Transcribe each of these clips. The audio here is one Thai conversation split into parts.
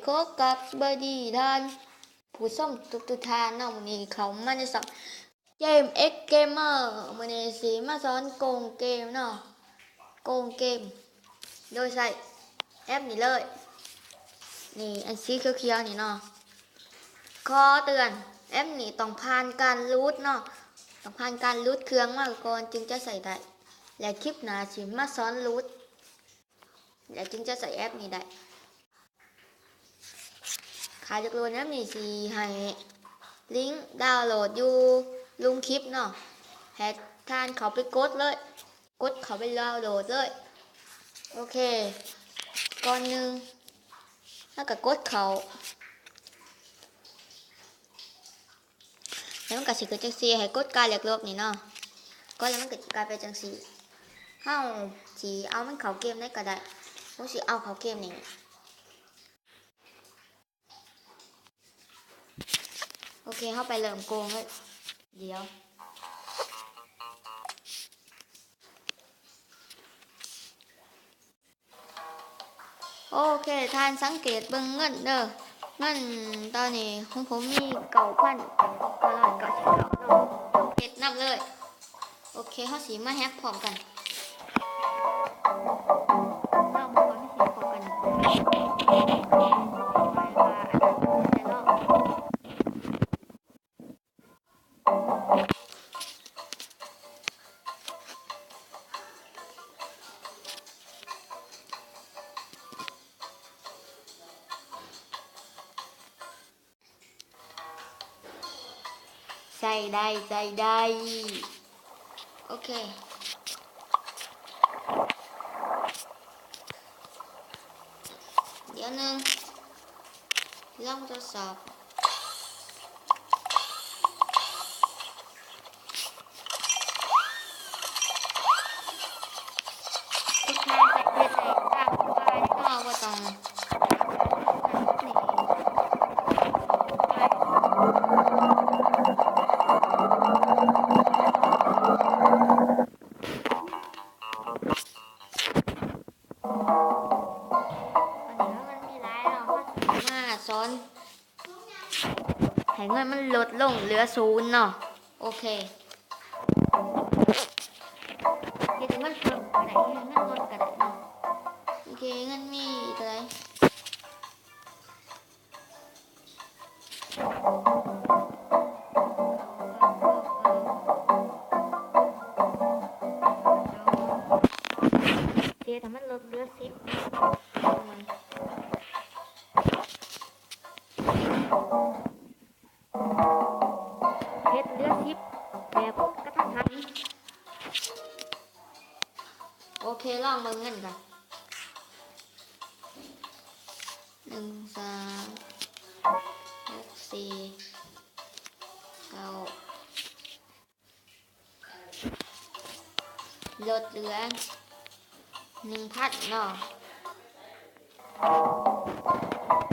โคกับสบายดีท่านผู้ชมทุกท่านเนาะวันนี้เขามาในสองเกม X Gamer วันนี้สีมาสอนโกงเกมเนาะโกงเกมโดยใส่แอปนี้เลยนี่อันสีเขียวๆนี่เนาะขอเตือนแอปนี้ต้องผ่านการรูทเนาะต้องผ่านการรูทเครื่องมาก่อนจึงจะใส่ได้และคลิปหน้าสิมาสอนรูทและจึงจะใส่แอปนี้ได้ขาจากโหลดแอปนี้สิให้ลิงก์ดาวน์โหลดอยู่ลุงคลิปเนาะแฮกทานเขาไปกดเลยกดเขาไปดาวน์โหลดเลยโอเคก่อนหนึ่งแล้วก็กดเขาแล้วมันก็สิเกิดจังซี่ให้กดการเรียกลบนี่เนาะก็แล้วมันก็กลายเป็นจังซี่เฮาสิเอามันเข้าเกมได้ก็ได้บ่สิเอาเข้าเกมนี่โอเคเข้าไปเริ่มโกงเลยเดี๋ยวโอเคท่านสังเกตเบิ่งเงินเด้อเงินตอนนี้ของผมมี9,999เนาะเก็บนับเลยโอเคเขาสีมาแฮกพร้อมกันเราบอกว่าไม่สีพร้อมกันใส่ได้โอเคเดี๋ยวนึงลองทดสอบทุกท่านจะเป็นในตามไปก็ว่าต้องสอนให้เงินมันลดลงเหลือ0เนาะโอเคเดี๋ยวมันเพิ่มก็ได้เงินลดก็ได้เนาะโอเคเงินมีเท่าไหร่โอเคถ้ามันลดเหลือ10เหลือ10แบบกระทันหันโอเคลองเบิ่งเงินกัน1 3 6 4 9ลดเหลือ1,000เนาะ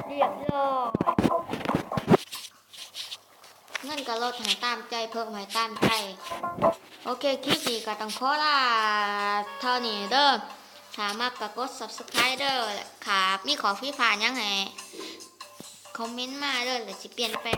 เรียบร้อยเงินก็ลดให้ตามใจเพิ่มให้ตามใจโอเคคลิปนี้ก็ต้องขอลาเท่านี้เด้อถ้ามักก็กด Subscribe เด้อค่ะมีขอพี่ผ่านยังไงคอมเมนต์มาเด้อแล้วสิเปลี่ยนแปลง